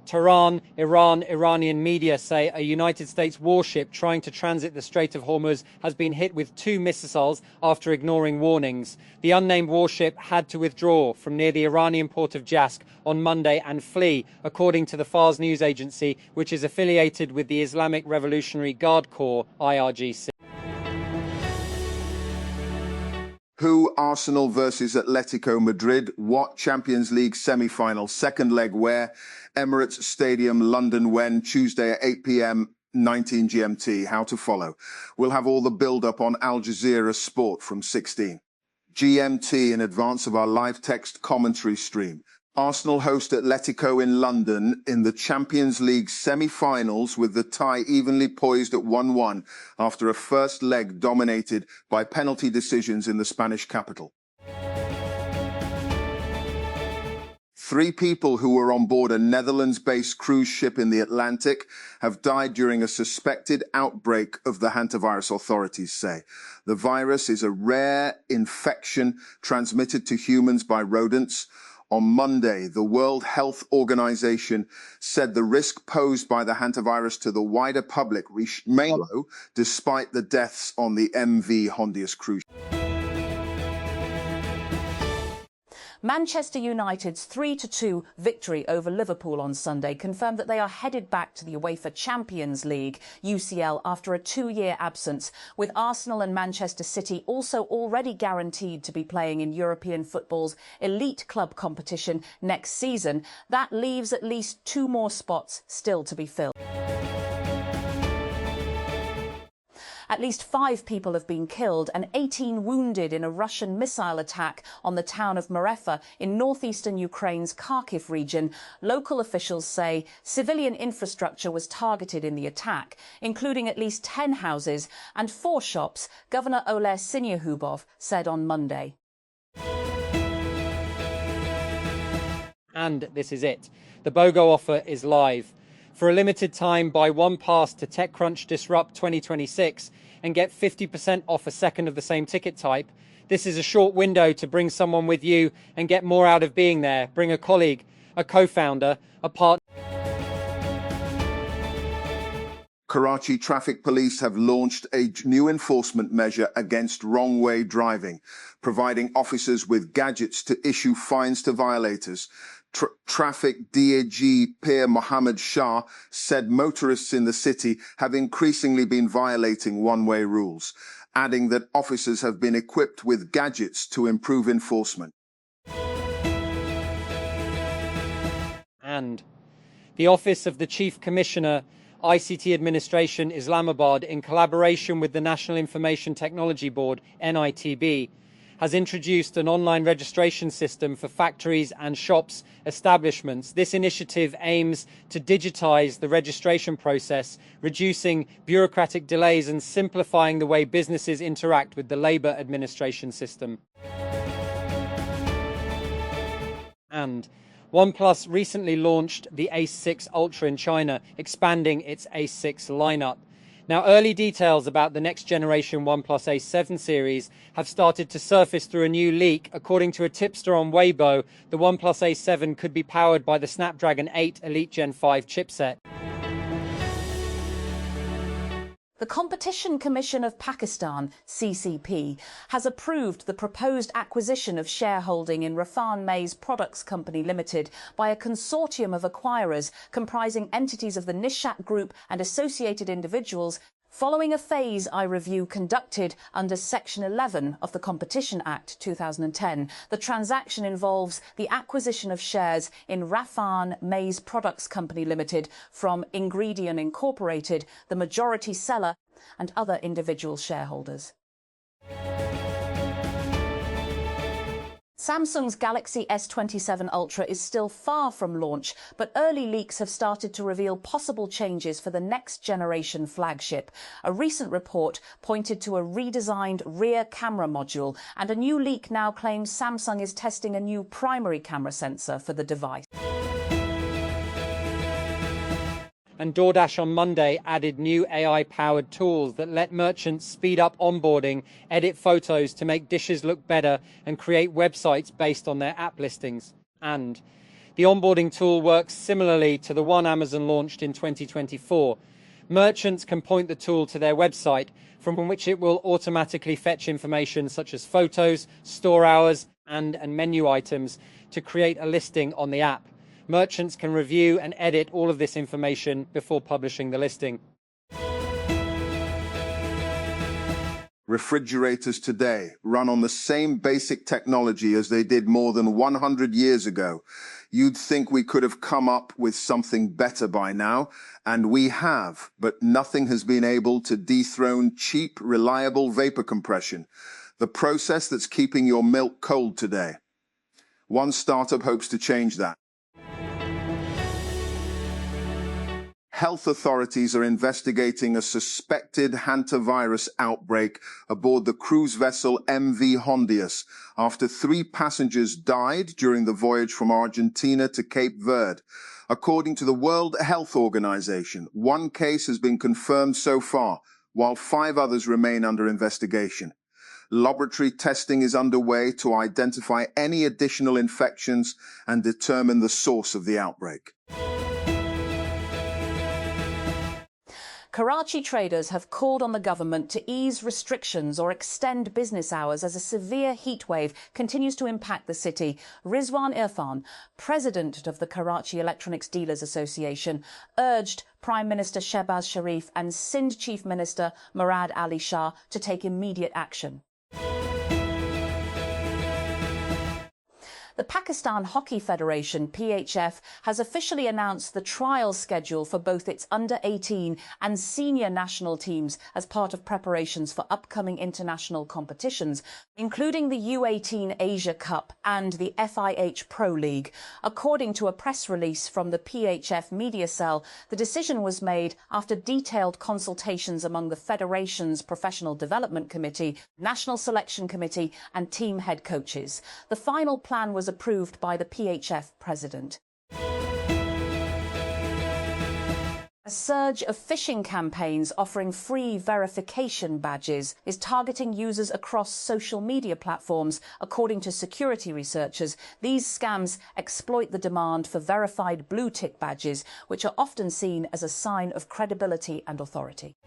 Tehran, Iran, Iranian media say a United States warship trying to transit the Strait of Hormuz has been hit with 2 missiles after ignoring warnings. The unnamed warship had to withdraw from near the Iranian port of Jask on Monday and flee, according to the Fars news agency, which is affiliated with the Islamic Revolutionary Guard Corps, IRGC. Who Arsenal versus Atletico Madrid? What Champions League semi-final? Second leg where? Emirates Stadium, London when? Tuesday at 8 p.m. 19 GMT. How to follow? We'll have all the build-up on Al Jazeera Sport from 16 GMT in advance of our live text commentary stream. Arsenal host Atletico in London in the Champions League semi-finals with the tie evenly poised at 1-1 after a first leg dominated by penalty decisions in the Spanish capital. 3 people who were on board a Netherlands-based cruise ship in the Atlantic have died during a suspected outbreak of the hantavirus, authorities say. The virus is a rare infection transmitted to humans by rodents. On Monday, the World Health Organization said the risk posed by the hantavirus to the wider public reached Malo, despite the deaths on the MV Hondius cruise. Manchester United's 3-2 victory over Liverpool on Sunday confirmed that they are headed back to the UEFA Champions League, UCL, after a 2-year absence, with Arsenal and Manchester City also already guaranteed to be playing in European football's elite club competition next season. That leaves at least 2 more spots still to be filled. At least 5 people have been killed and 18 wounded in a Russian missile attack on the town of Marefa in northeastern Ukraine's Kharkiv region. Local officials say civilian infrastructure was targeted in the attack, including at least 10 houses and 4 shops, Governor Oleg Sinyahubov said on Monday. And this is it. The BOGO offer is live. For a limited time, buy 1 pass to TechCrunch Disrupt 2026 and get 50% off a second of the same ticket type. This is a short window to bring someone with you and get more out of being there. Bring a colleague, a co-founder, a partner. Karachi traffic police have launched a new enforcement measure against wrong-way driving, providing officers with gadgets to issue fines to violators. Traffic DAG Peer Mohammed Shah said motorists in the city have increasingly been violating one-way rules, adding that officers have been equipped with gadgets to improve enforcement. And the Office of the Chief Commissioner, ICT Administration, Islamabad, in collaboration with the National Information Technology Board, NITB, has introduced an online registration system for factories and shops establishments. This initiative aims to digitize the registration process, reducing bureaucratic delays and simplifying the way businesses interact with the Labour administration system. And OnePlus recently launched the Ace 6 Ultra in China, expanding its Ace 6 lineup. Now, early details about the next generation OnePlus Ace 7 series have started to surface through a new leak. According to a tipster on Weibo, the OnePlus Ace 7 could be powered by the Snapdragon 8 Elite Gen 5 chipset. The Competition Commission of Pakistan, CCP, has approved the proposed acquisition of shareholding in Rafan Maize Products Company Limited by a consortium of acquirers comprising entities of the Nishat Group and associated individuals, following a phase I review conducted under Section 11 of the Competition Act 2010. The transaction involves the acquisition of shares in Rafan Maize Products Company Limited from Ingredion Incorporated, the majority seller, and other individual shareholders. Samsung's Galaxy S27 Ultra is still far from launch, but early leaks have started to reveal possible changes for the next generation flagship. A recent report pointed to a redesigned rear camera module, and a new leak now claims Samsung is testing a new primary camera sensor for the device. And DoorDash on Monday added new AI-powered tools that let merchants speed up onboarding, edit photos to make dishes look better, and create websites based on their app listings. And The onboarding tool works similarly to the one Amazon launched in 2024. Merchants can point the tool to their website, from which it will automatically fetch information such as photos, store hours, and menu items to create a listing on the app. Merchants can review and edit all of this information before publishing the listing. Refrigerators today run on the same basic technology as they did more than 100 years ago. You'd think we could have come up with something better by now, and we have, but nothing has been able to dethrone cheap, reliable vapor compression, the process that's keeping your milk cold today. One startup hopes to change that. Health authorities are investigating a suspected hantavirus outbreak aboard the cruise vessel MV Hondius after 3 passengers died during the voyage from Argentina to Cape Verde. According to the World Health Organization, 1 case has been confirmed so far, while 5 others remain under investigation. Laboratory testing is underway to identify any additional infections and determine the source of the outbreak. Karachi traders have called on the government to ease restrictions or extend business hours as a severe heatwave continues to impact the city. Rizwan Irfan, president of the Karachi Electronics Dealers Association, urged Prime Minister Shehbaz Sharif and Sindh Chief Minister Murad Ali Shah to take immediate action. The Pakistan Hockey Federation, PHF, has officially announced the trial schedule for both its under-18 and senior national teams as part of preparations for upcoming international competitions, including the U18 Asia Cup and the FIH Pro League. According to a press release from the PHF media cell, the decision was made after detailed consultations among the Federation's Professional Development Committee, National Selection Committee and team head coaches. The final plan was approved by the PHF president. A surge of phishing campaigns offering free verification badges is targeting users across social media platforms. According to security researchers, these scams exploit the demand for verified blue tick badges, which are often seen as a sign of credibility and authority.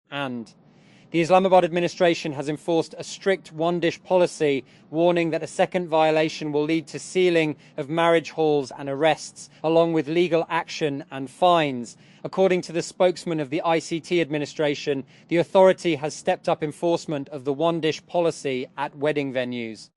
And the Islamabad administration has enforced a strict one-dish policy, warning that a second violation will lead to sealing of marriage halls and arrests, along with legal action and fines. According to the spokesman of the ICT administration, the authority has stepped up enforcement of the one-dish policy at wedding venues.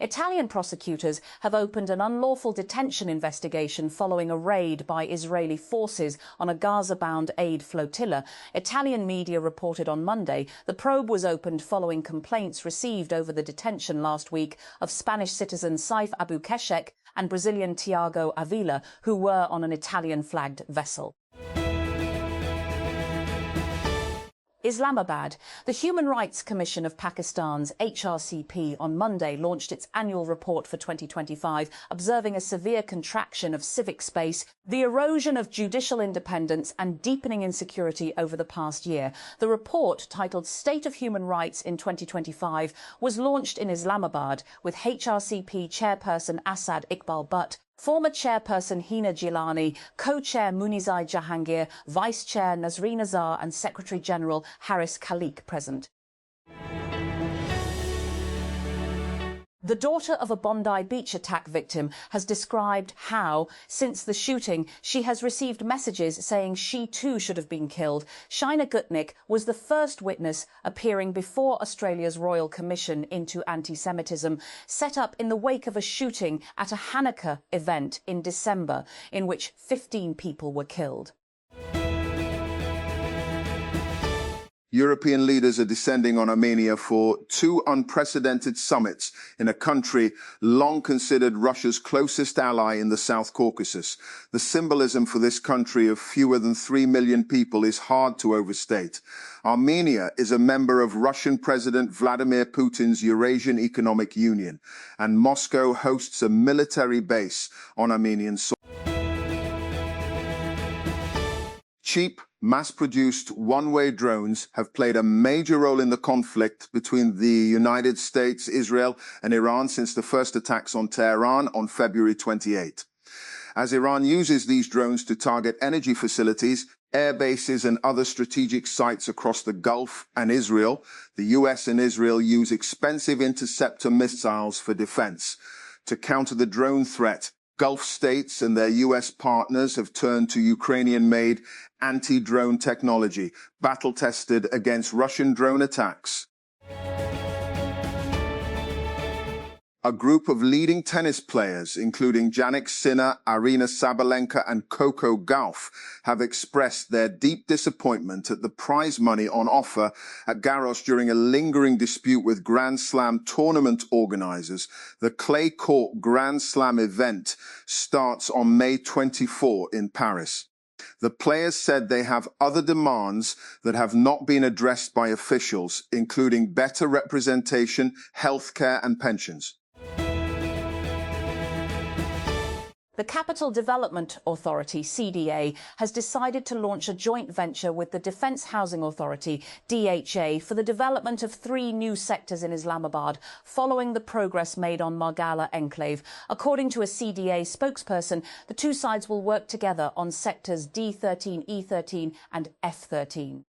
Italian prosecutors have opened an unlawful detention investigation following a raid by Israeli forces on a Gaza-bound aid flotilla. Italian media reported on Monday the probe was opened following complaints received over the detention last week of Spanish citizen Saif Abu Keshek and Brazilian Tiago Avila, who were on an Italian-flagged vessel. Islamabad. The Human Rights Commission of Pakistan's HRCP on Monday launched its annual report for 2025, observing a severe contraction of civic space, the erosion of judicial independence and deepening insecurity over the past year. The report, titled State of Human Rights in 2025, was launched in Islamabad with HRCP chairperson Asad Iqbal Butt, former chairperson Hina Gilani, co-chair Munizai Jahangir, vice-chair Nazreen Azhar and Secretary-General Haris Khaliq present. The daughter of a Bondi Beach attack victim has described how, since the shooting, she has received messages saying she too should have been killed. Shaina Gutnick was the first witness appearing before Australia's Royal Commission into Anti-Semitism, set up in the wake of a shooting at a Hanukkah event in December, in which 15 people were killed. European leaders are descending on Armenia for 2 unprecedented summits in a country long considered Russia's closest ally in the South Caucasus. The symbolism for this country of fewer than 3 million people is hard to overstate. Armenia is a member of Russian President Vladimir Putin's Eurasian Economic Union, and Moscow hosts a military base on Armenian soil. Cheap, mass-produced one-way drones have played a major role in the conflict between the United States, Israel, and Iran since the first attacks on Tehran on February 28. As Iran uses these drones to target energy facilities, air bases, and other strategic sites across the Gulf and Israel, the US and Israel use expensive interceptor missiles for defense. To counter the drone threat, Gulf states and their US partners have turned to Ukrainian-made anti-drone technology, battle-tested against Russian drone attacks. A group of leading tennis players, including Jannik Sinner, Aryna Sabalenka, and Coco Gauff, have expressed their deep disappointment at the prize money on offer at Garros during a lingering dispute with Grand Slam tournament organizers. The clay court Grand Slam event starts on May 24 in Paris. The players said they have other demands that have not been addressed by officials, including better representation, healthcare, and pensions. The Capital Development Authority, CDA, has decided to launch a joint venture with the Defence Housing Authority, DHA, for the development of 3 new sectors in Islamabad, following the progress made on Margala Enclave. According to a CDA spokesperson, the two sides will work together on sectors D13, E13 and F13.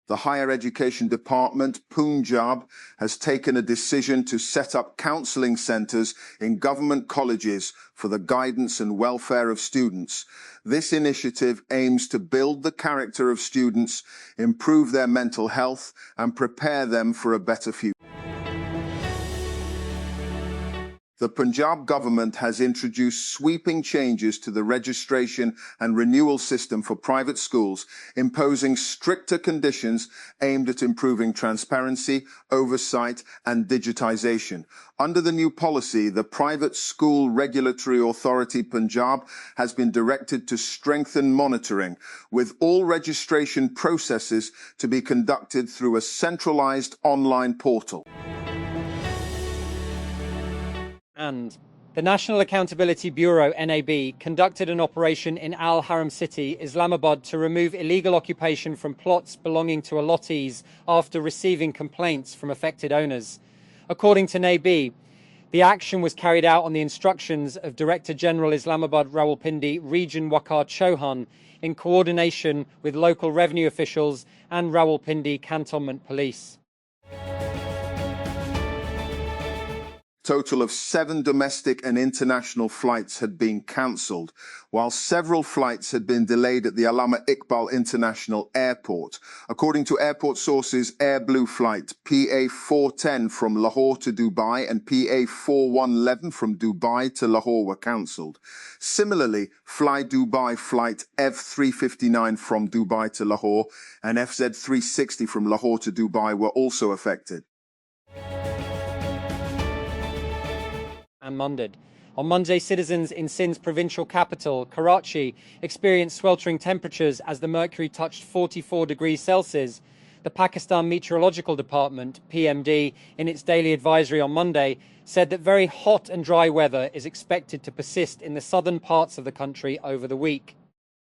The Higher Education Department, Punjab, has taken a decision to set up counselling centres in government colleges for the guidance and welfare of students. This initiative aims to build the character of students, improve their mental health, and prepare them for a better future. The Punjab government has introduced sweeping changes to the registration and renewal system for private schools, imposing stricter conditions aimed at improving transparency, oversight, and digitization. Under the new policy, the Private School Regulatory Authority Punjab has been directed to strengthen monitoring, with all registration processes to be conducted through a centralized online portal. And the National Accountability Bureau, NAB, conducted an operation in Al Haram City, Islamabad, to remove illegal occupation from plots belonging to allottees after receiving complaints from affected owners. According to NAB, the action was carried out on the instructions of Director General Islamabad Rawalpindi Region Waqar Chauhan in coordination with local revenue officials and Rawalpindi Cantonment Police. Total of 7 domestic and international flights had been cancelled, while several flights had been delayed at the Allama Iqbal International Airport. According to airport sources, Air Blue flight PA410 from Lahore to Dubai and PA4111 from Dubai to Lahore were cancelled. Similarly, Fly Dubai flight F359 from Dubai to Lahore and FZ360 from Lahore to Dubai were also affected. And Mundid. On Monday, citizens in Sindh's provincial capital, Karachi, experienced sweltering temperatures as the mercury touched 44 degrees Celsius. The Pakistan Meteorological Department, PMD, in its daily advisory on Monday, said that very hot and dry weather is expected to persist in the southern parts of the country over the week.